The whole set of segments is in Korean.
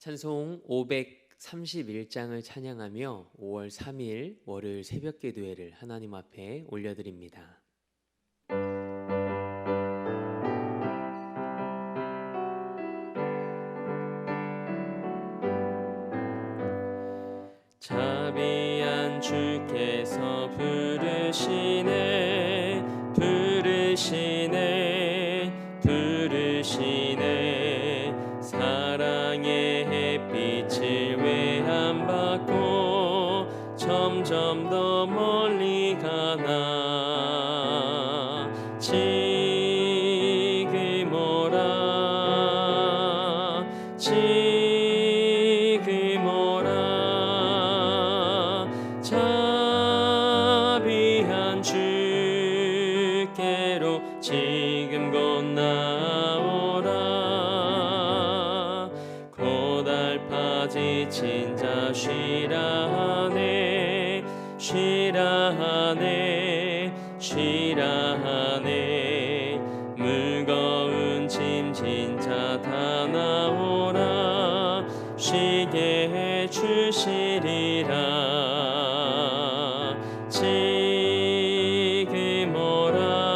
찬송 531장을 찬양하며 5월 3일 월요일 새벽기도회를 하나님 앞에 올려드립니다. 자비한 주께서 부르시네 사랑의 햇빛을 외안받고 점점 더 멀리 가나 지금 오라 자비한 주께로 지금 곧 나오라 지친 자 쉬라 하네 무거운 짐진 자 다 나오라 쉬게 해주시리라 지금 오라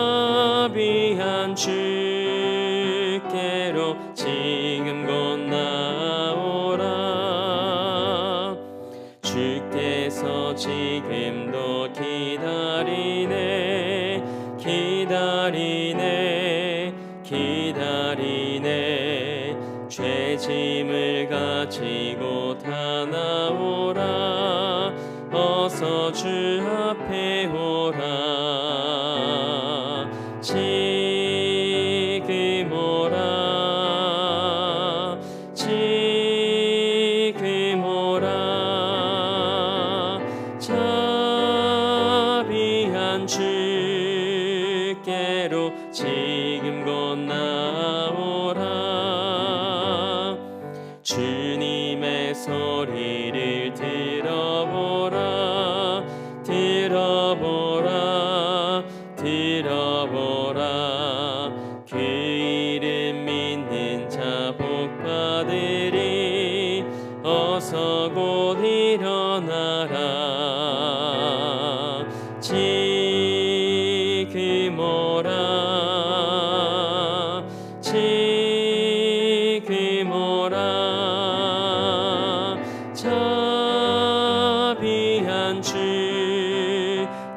자비한 주께로 지금 곧 나오라 주께서 지금도 기다리네 죄짐을 가지고 다 나오라 어서 주 앞에 오라 지금 오라 자비한 주께로 지금 곧 나오라 주님의 소리를 들어보라 그 이름 믿는 자 복받으리 어서 곧 일어나라 지금 오라 자비한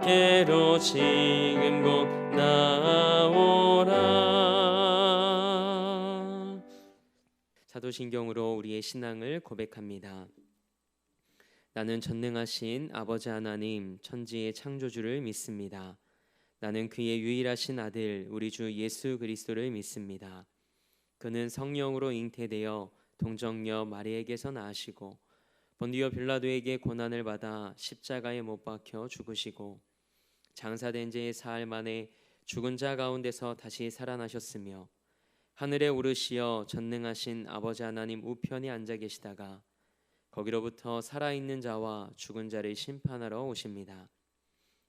주께로 지금 곧 나오라. 사도신경으로 우리의 신앙을 고백합니다. 나는 전능하신 아버지 하나님 천지의 창조주를 믿습니다. 나는 그의 유일하신 아들 우리 주 예수 그리스도를 믿습니다. 그는 성령으로 잉태되어 동정녀 마리에게서 나으시고 본디오 빌라도에게 고난을 받아 십자가에 못 박혀 죽으시고 장사된 지 사흘 만에 죽은 자 가운데서 다시 살아나셨으며 하늘에 오르시어 전능하신 아버지 하나님 우편에 앉아 계시다가 거기로부터 살아있는 자와 죽은 자를 심판하러 오십니다.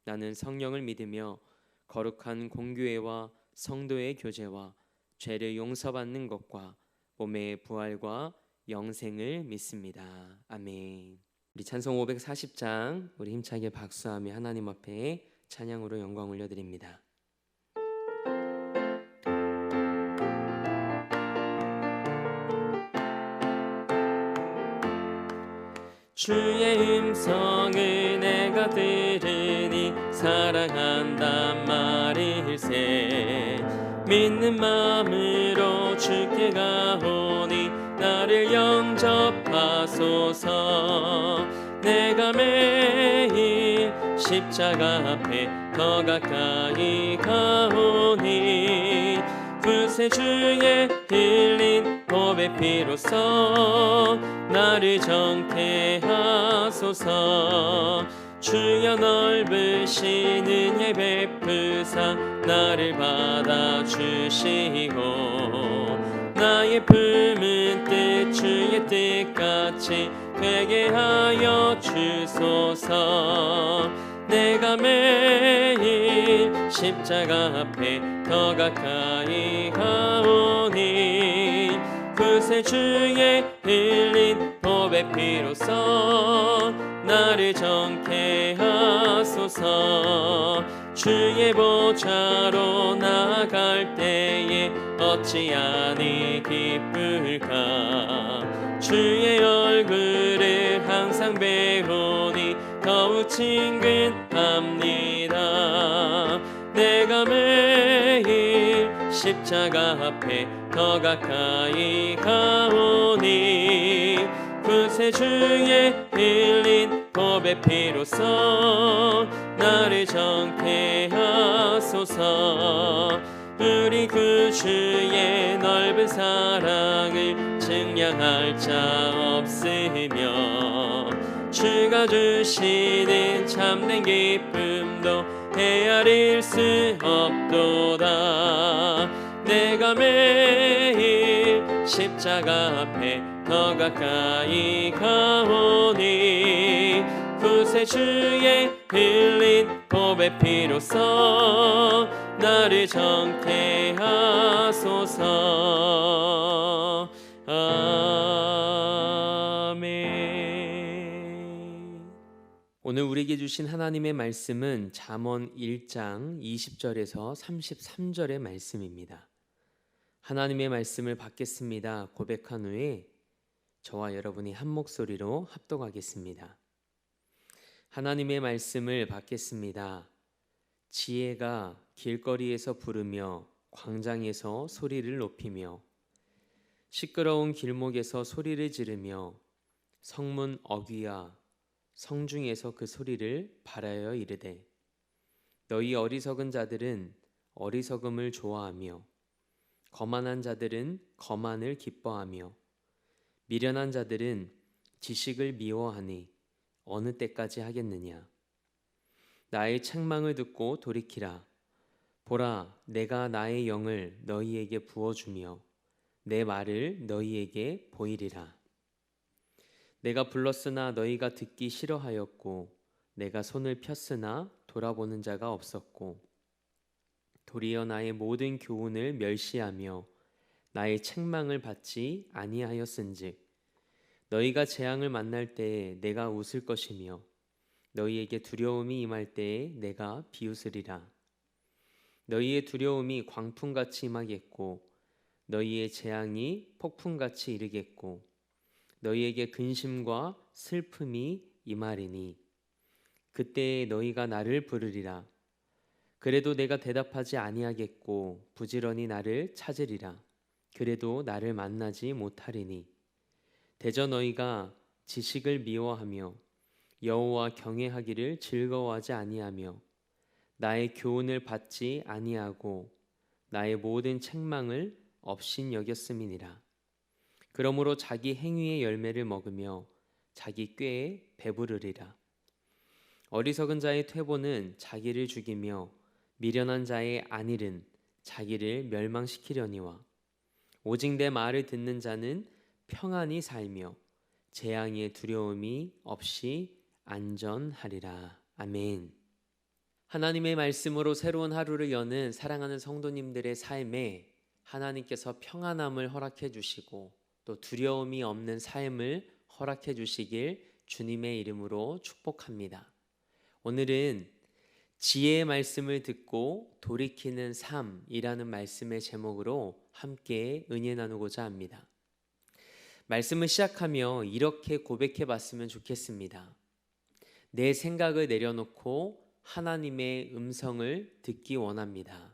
나는 성령을 믿으며 거룩한 공교회와 성도의 교제와 죄를 용서받는 것과 몸의 부활과 영생을 믿습니다. 아멘. 우리 찬송 540장 우리 힘차게 박수하며 하나님 앞에 찬양으로 영광 올려드립니다. 주의 음성을 내가 들으니 사랑한단 말일세 믿는 마음으로 주께 가오니 나를 영접하소서 내가 매일 십자가 앞에 더 가까이 가오니 구세주의 흘린 보배 피로써 나를 정케 하소서 주여 넓으신 은혜 베푸사 나를 받아주시고 나의 품은 뜻 주의 뜻같이 되게 하여 주소서 내가 매일 십자가 앞에 더 가까이 가오니 구세주의 흘린 보배 피로써 나를 정케 하소서. 주의 보좌로 나아갈 때에 어찌하니 기쁠까. 주의 얼굴을 항상 배우니 더욱 친근합니다. 내가 매일 십자가 앞에 더 가까이 가오니 구세주의 흘린 보배 피로써 나를 정케 하소서. 우리 구주의 넓은 사랑을 증량할 자 없으며 주가 주시는 참된 기쁨도 헤아릴 수 없도다. 내가 매일 십자가 앞에 더 가까이 가오니 구세주의 흘린 보배 피로써 나를 정케 하소서. 아멘. 오늘 우리에게 주신 하나님의 말씀은 잠언 1장 20절에서 33절의 말씀입니다. 하나님의 말씀을 받겠습니다 고백한 후에 저와 여러분이 한 목소리로 합독하겠습니다. 하나님의 말씀을 받겠습니다. 지혜가 길거리에서 부르며 광장에서 소리를 높이며 시끄러운 길목에서 소리를 지르며 성문 어귀와 성중에서 그 소리를 발하여 이르되 너희 어리석은 자들은 어리석음을 좋아하며 거만한 자들은 거만을 기뻐하며 미련한 자들은 지식을 미워하니 어느 때까지 하겠느냐. 나의 책망을 듣고 돌이키라. 보라, 내가 나의 영을 너희에게 부어주며 내 말을 너희에게 보이리라. 내가 불렀으나 너희가 듣기 싫어하였고 내가 손을 폈으나 돌아보는 자가 없었고 도리어 나의 모든 교훈을 멸시하며 나의 책망을 받지 아니하였은즉 너희가 재앙을 만날 때에 내가 웃을 것이며 너희에게 두려움이 임할 때에 내가 비웃으리라. 너희의 두려움이 광풍같이 임하겠고 너희의 재앙이 폭풍같이 이르겠고 너희에게 근심과 슬픔이 임하리니 그때에 너희가 나를 부르리라. 그래도 내가 대답하지 아니하겠고 부지런히 나를 찾으리라. 그래도 나를 만나지 못하리니 대저 너희가 지식을 미워하며 여호와 경외하기를 즐거워하지 아니하며 나의 교훈을 받지 아니하고 나의 모든 책망을 업신 여겼음이니라. 그러므로 자기 행위의 열매를 먹으며 자기 꾀에 배부르리라. 어리석은 자의 퇴보는 자기를 죽이며 미련한 자의 안일은 자기를 멸망시키려니와 오직 내 말을 듣는 자는 평안히 살며 재앙의 두려움이 없이 안전하리라. 아멘. 하나님의 말씀으로 새로운 하루를 여는 사랑하는 성도님들의 삶에 하나님께서 평안함을 허락해 주시고 또 두려움이 없는 삶을 허락해 주시길 주님의 이름으로 축복합니다. 오늘은 지혜의 말씀을 듣고 돌이키는 삶이라는 말씀의 제목으로 함께 은혜 나누고자 합니다. 말씀을 시작하며 이렇게 고백해 봤으면 좋겠습니다. 내 생각을 내려놓고 하나님의 음성을 듣기 원합니다.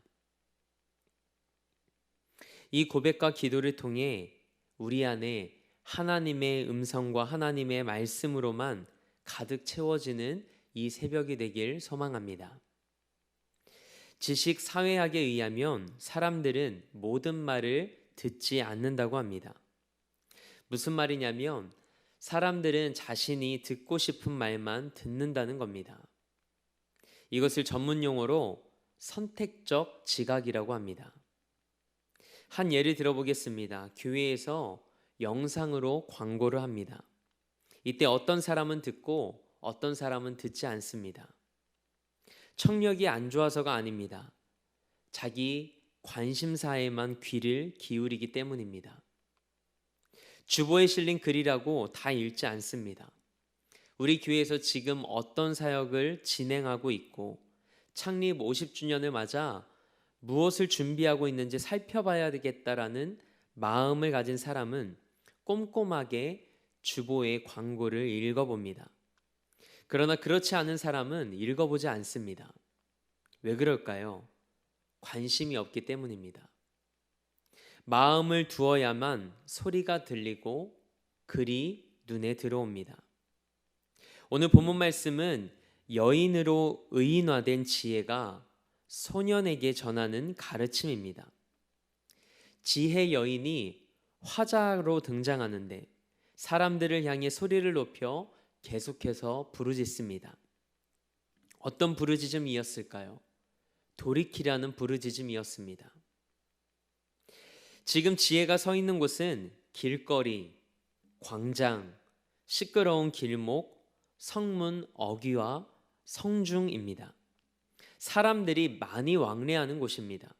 이 고백과 기도를 통해 우리 안에 하나님의 음성과 하나님의 말씀으로만 가득 채워지는 이 새벽이 되길 소망합니다. 지식 사회학에 의하면 사람들은 모든 말을 듣지 않는다고 합니다. 무슨 말이냐면 사람들은 자신이 듣고 싶은 말만 듣는다는 겁니다. 이것을 전문 용어로 선택적 지각이라고 합니다. 한 예를 들어보겠습니다. 교회에서 영상으로 광고를 합니다. 이때 어떤 사람은 듣고 어떤 사람은 듣지 않습니다. 청력이 안 좋아서가 아닙니다. 자기 관심사에만 귀를 기울이기 때문입니다. 주보에 실린 글이라고 다 읽지 않습니다. 우리 교회에서 지금 어떤 사역을 진행하고 있고 창립 50주년을 맞아 무엇을 준비하고 있는지 살펴봐야 되겠다라는 마음을 가진 사람은 꼼꼼하게 주보의 광고를 읽어봅니다. 그러나 그렇지 않은 사람은 읽어보지 않습니다. 왜 그럴까요? 관심이 없기 때문입니다. 마음을 두어야만 소리가 들리고 글이 눈에 들어옵니다. 오늘 본문 말씀은 여인으로 의인화된 지혜가 소년에게 전하는 가르침입니다. 지혜 여인이 화자로 등장하는데 사람들을 향해 소리를 높여 계속해서 부르짖습니다. 어떤 부르짖음이었을까요? 돌이키라는 부르짖음이었습니다. 지금 지혜가 서 있는 곳은 길거리, 광장, 시끄러운 길목, 성문, 어귀와 성중입니다. 사람들이 많이 왕래하는 곳입니다.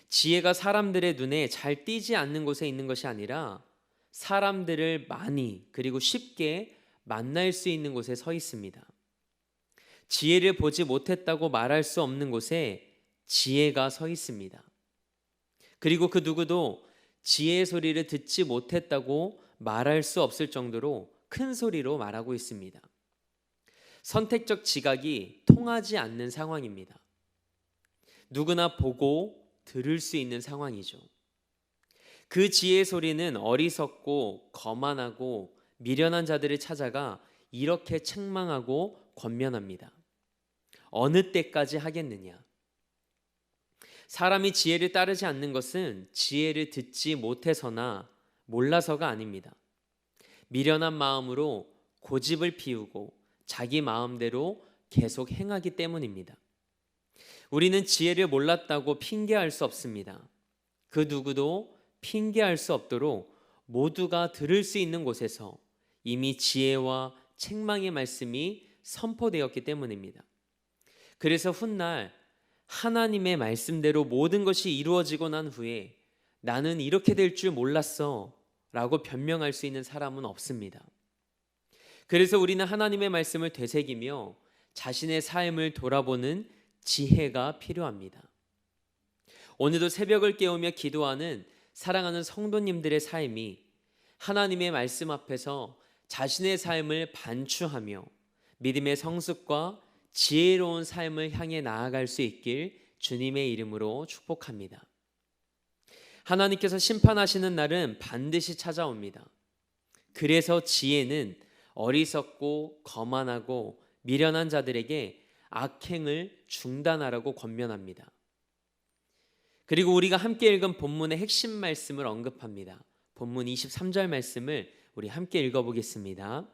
지혜가 사람들의 눈에 잘 띄지 않는 곳에 있는 것이 아니라 사람들을 많이 그리고 쉽게 만날 수 있는 곳에 서 있습니다. 지혜를 보지 못했다고 말할 수 없는 곳에 지혜가 서 있습니다. 그리고 그 누구도 지혜의 소리를 듣지 못했다고 말할 수 없을 정도로 큰 소리로 말하고 있습니다. 선택적 지각이 통하지 않는 상황입니다. 누구나 보고 들을 수 있는 상황이죠. 그 지혜의 소리는 어리석고 거만하고 미련한 자들을 찾아가 이렇게 책망하고 권면합니다. 어느 때까지 하겠느냐? 사람이 지혜를 따르지 않는 것은 지혜를 듣지 못해서나 몰라서가 아닙니다. 미련한 마음으로 고집을 피우고 자기 마음대로 계속 행하기 때문입니다. 우리는 지혜를 몰랐다고 핑계할 수 없습니다. 그 누구도 핑계할 수 없도록 모두가 들을 수 있는 곳에서 이미 지혜와 책망의 말씀이 선포되었기 때문입니다. 그래서 훗날 하나님의 말씀대로 모든 것이 이루어지고 난 후에 나는 이렇게 될 줄 몰랐어 라고 변명할 수 있는 사람은 없습니다. 그래서 우리는 하나님의 말씀을 되새기며 자신의 삶을 돌아보는 지혜가 필요합니다. 오늘도 새벽을 깨우며 기도하는 사랑하는 성도님들의 삶이 하나님의 말씀 앞에서 자신의 삶을 반추하며 믿음의 성숙과 지혜로운 삶을 향해 나아갈 수 있길 주님의 이름으로 축복합니다. 하나님께서 심판하시는 날은 반드시 찾아옵니다. 그래서 지혜는 어리석고 거만하고 미련한 자들에게 악행을 중단하라고 권면합니다. 그리고 우리가 함께 읽은 본문의 핵심 말씀을 언급합니다. 본문 23절 말씀을 우리 함께 읽어보겠습니다.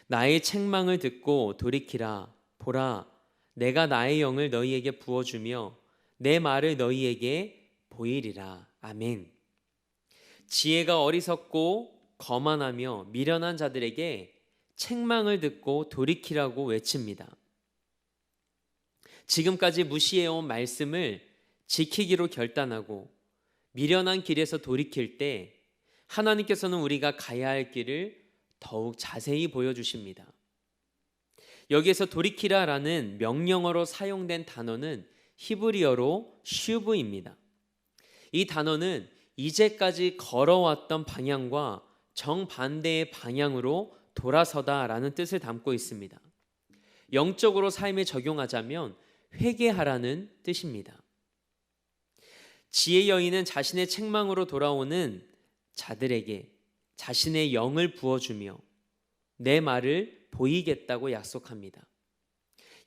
나의 책망을 듣고 돌이키라. 보라, 내가 나의 영을 너희에게 부어주며 내 말을 너희에게 보이리라. 아멘. 지혜가 어리석고 거만하며 미련한 자들에게 책망을 듣고 돌이키라고 외칩니다. 지금까지 무시해온 말씀을 지키기로 결단하고 미련한 길에서 돌이킬 때 하나님께서는 우리가 가야 할 길을 더욱 자세히 보여주십니다. 여기에서 돌이키라라는 명령어로 사용된 단어는 히브리어로 슈브입니다. 이 단어는 이제까지 걸어왔던 방향과 정반대의 방향으로 돌아서다라는 뜻을 담고 있습니다. 영적으로 삶에 적용하자면 회개하라는 뜻입니다. 지혜 여인은 자신의 책망으로 돌아오는 자들에게 자신의 영을 부어주며 내 말을 보이겠다고 약속합니다.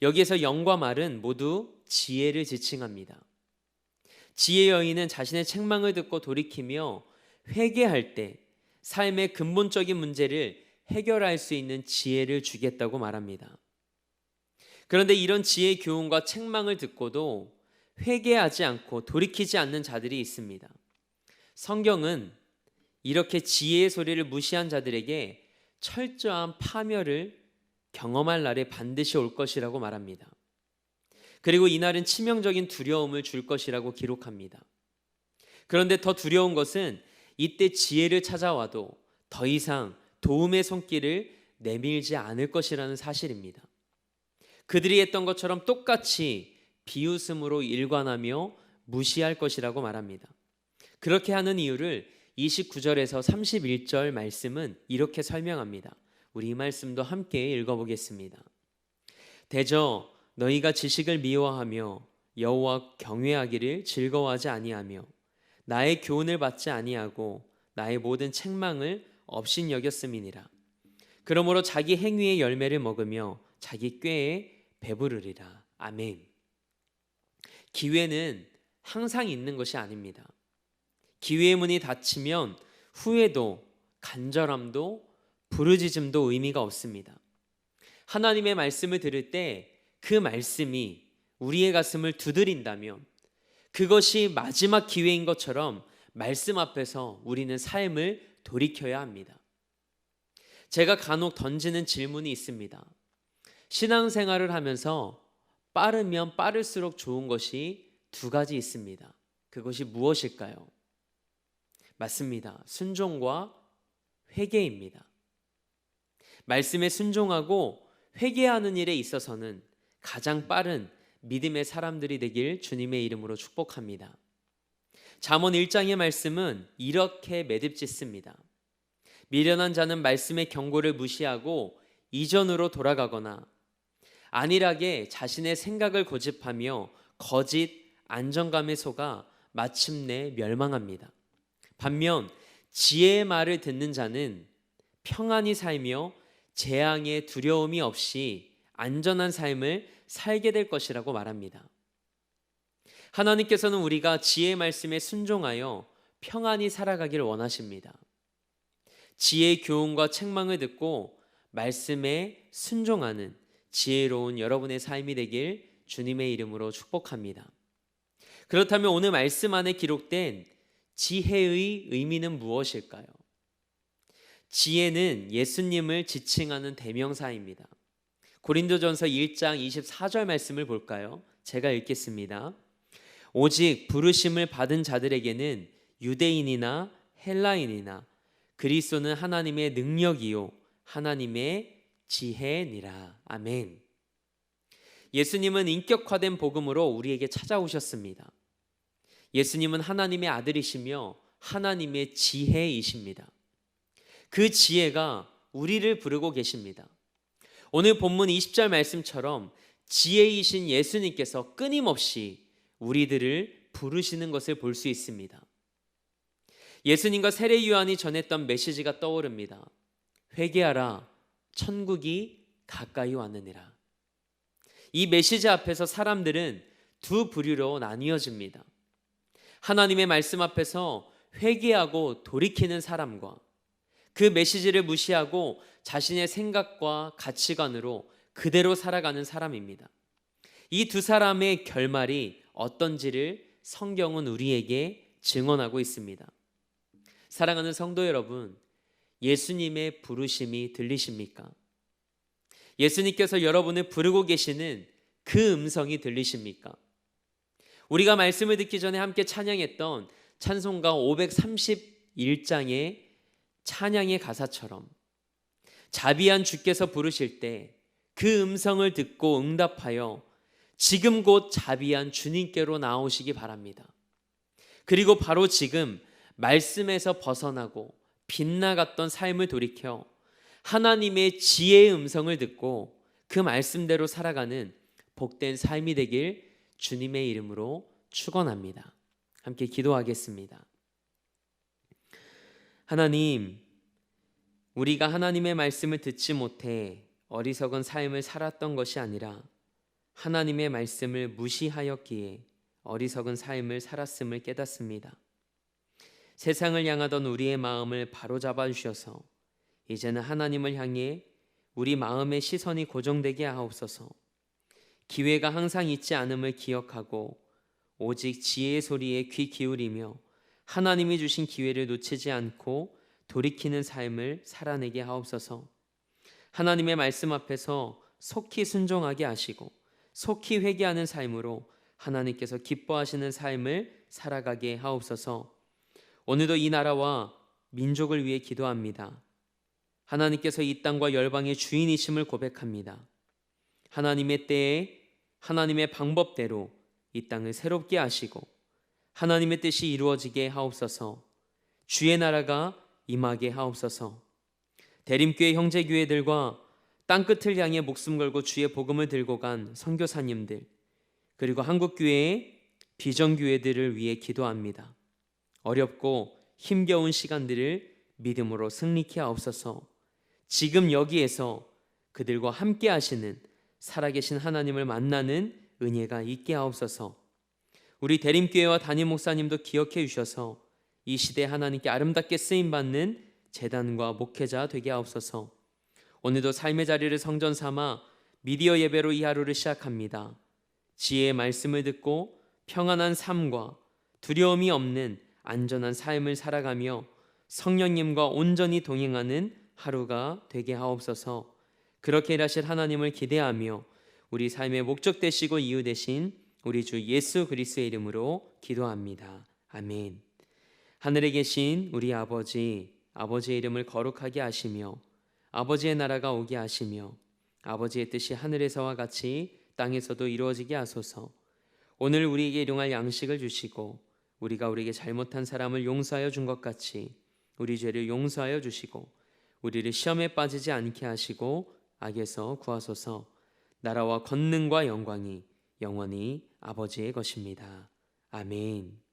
여기에서 영과 말은 모두 지혜를 지칭합니다. 지혜 여인은 자신의 책망을 듣고 돌이키며 회개할 때 삶의 근본적인 문제를 해결할 수 있는 지혜를 주겠다고 말합니다. 그런데 이런 지혜의 교훈과 책망을 듣고도 회개하지 않고 돌이키지 않는 자들이 있습니다. 성경은 이렇게 지혜의 소리를 무시한 자들에게 철저한 파멸을 경험할 날에 반드시 올 것이라고 말합니다. 그리고 이날은 치명적인 두려움을 줄 것이라고 기록합니다. 그런데 더 두려운 것은 이때 지혜를 찾아와도 더 이상 도움의 손길을 내밀지 않을 것이라는 사실입니다. 그들이 했던 것처럼 똑같이 비웃음으로 일관하며 무시할 것이라고 말합니다. 그렇게 하는 이유를 29절에서 31절 말씀은 이렇게 설명합니다. 우리 이 말씀도 함께 읽어보겠습니다. 대저 너희가 지식을 미워하며 여호와 경외하기를 즐거워하지 아니하며 나의 교훈을 받지 아니하고 나의 모든 책망을 업신 여겼음이니라. 그러므로 자기 행위의 열매를 먹으며 자기 꾀에 배부르리라. 아멘. 기회는 항상 있는 것이 아닙니다. 기회의 문이 닫히면 후회도 간절함도 부르짖음도 의미가 없습니다. 하나님의 말씀을 들을 때 그 말씀이 우리의 가슴을 두드린다면 그것이 마지막 기회인 것처럼 말씀 앞에서 우리는 삶을 돌이켜야 합니다. 제가 간혹 던지는 질문이 있습니다. 신앙생활을 하면서 빠르면 빠를수록 좋은 것이 두 가지 있습니다. 그것이 무엇일까요? 맞습니다. 순종과 회개입니다. 말씀에 순종하고 회개하는 일에 있어서는 가장 빠른 믿음의 사람들이 되길 주님의 이름으로 축복합니다. 잠언 1장의 말씀은 이렇게 매듭짓습니다. 미련한 자는 말씀의 경고를 무시하고 이전으로 돌아가거나 안일하게 자신의 생각을 고집하며 거짓 안정감에 속아 마침내 멸망합니다. 반면 지혜의 말을 듣는 자는 평안히 살며 재앙의 두려움이 없이 안전한 삶을 살게 될 것이라고 말합니다. 하나님께서는 우리가 지혜의 말씀에 순종하여 평안히 살아가기를 원하십니다. 지혜의 교훈과 책망을 듣고 말씀에 순종하는 지혜로운 여러분의 삶이 되길 주님의 이름으로 축복합니다. 그렇다면 오늘 말씀 안에 기록된 지혜의 의미는 무엇일까요? 지혜는 예수님을 지칭하는 대명사입니다. 고린도전서 1장 24절 말씀을 볼까요? 제가 읽겠습니다. 오직 부르심을 받은 자들에게는 유대인이나 헬라인이나 그리스도는 하나님의 능력이요 하나님의 지혜니라. 아멘. 예수님은 인격화된 복음으로 우리에게 찾아오셨습니다. 예수님은 하나님의 아들이시며 하나님의 지혜이십니다. 그 지혜가 우리를 부르고 계십니다. 오늘 본문 20절 말씀처럼 지혜이신 예수님께서 끊임없이 우리들을 부르시는 것을 볼 수 있습니다. 예수님과 세례 요한이 전했던 메시지가 떠오릅니다. 회개하라, 천국이 가까이 왔느니라. 이 메시지 앞에서 사람들은 두 부류로 나뉘어집니다. 하나님의 말씀 앞에서 회개하고 돌이키는 사람과 그 메시지를 무시하고 자신의 생각과 가치관으로 그대로 살아가는 사람입니다. 이 두 사람의 결말이 어떤지를 성경은 우리에게 증언하고 있습니다. 사랑하는 성도 여러분, 예수님의 부르심이 들리십니까? 예수님께서 여러분을 부르고 계시는 그 음성이 들리십니까? 우리가 말씀을 듣기 전에 함께 찬양했던 찬송가 531장의 찬양의 가사처럼 자비한 주께서 부르실 때 그 음성을 듣고 응답하여 지금 곧 자비한 주님께로 나오시기 바랍니다. 그리고 바로 지금 말씀에서 벗어나고 빗나갔던 삶을 돌이켜 하나님의 지혜의 음성을 듣고 그 말씀대로 살아가는 복된 삶이 되길 주님의 이름으로 축원합니다. 함께 기도하겠습니다. 하나님, 우리가 하나님의 말씀을 듣지 못해 어리석은 삶을 살았던 것이 아니라 하나님의 말씀을 무시하였기에 어리석은 삶을 살았음을 깨닫습니다. 세상을 향하던 우리의 마음을 바로잡아 주셔서 이제는 하나님을 향해 우리 마음의 시선이 고정되게 하옵소서. 기회가 항상 있지 않음을 기억하고 오직 지혜의 소리에 귀 기울이며 하나님이 주신 기회를 놓치지 않고 돌이키는 삶을 살아내게 하옵소서. 하나님의 말씀 앞에서 속히 순종하게 하시고 속히 회개하는 삶으로 하나님께서 기뻐하시는 삶을 살아가게 하옵소서. 오늘도 이 나라와 민족을 위해 기도합니다. 하나님께서 이 땅과 열방의 주인이심을 고백합니다. 하나님의 때에 하나님의 방법대로 이 땅을 새롭게 하시고 하나님의 뜻이 이루어지게 하옵소서. 주의 나라가 임하게 하옵소서. 대림교회 형제교회들과 땅끝을 향해 목숨 걸고 주의 복음을 들고 간 선교사님들, 그리고 한국교회의 비전교회들을 위해 기도합니다. 어렵고 힘겨운 시간들을 믿음으로 승리케 하옵소서. 지금 여기에서 그들과 함께 하시는 살아계신 하나님을 만나는 은혜가 있게 하옵소서. 우리 대림교회와 담임 목사님도 기억해 주셔서 이 시대에 하나님께 아름답게 쓰임받는 제단과 목회자 되게 하옵소서. 오늘도 삶의 자리를 성전 삼아 미디어 예배로 이 하루를 시작합니다. 지혜의 말씀을 듣고 평안한 삶과 두려움이 없는 안전한 삶을 살아가며 성령님과 온전히 동행하는 하루가 되게 하옵소서. 그렇게 일하실 하나님을 기대하며 우리 삶의 목적 되시고 이유 되신 우리 주 예수 그리스도의 이름으로 기도합니다. 아멘. 하늘에 계신 우리 아버지, 아버지의 이름을 거룩하게 하시며 아버지의 나라가 오게 하시며 아버지의 뜻이 하늘에서와 같이 땅에서도 이루어지게 하소서. 오늘 우리에게 일용할 양식을 주시고 우리가 우리에게 잘못한 사람을 용서하여 준 것 같이 우리 죄를 용서하여 주시고 우리를 시험에 빠지지 않게 하시고 악에서 구하소서. 나라와 권능과 영광이 영원히 아버지의 것입니다. 아멘.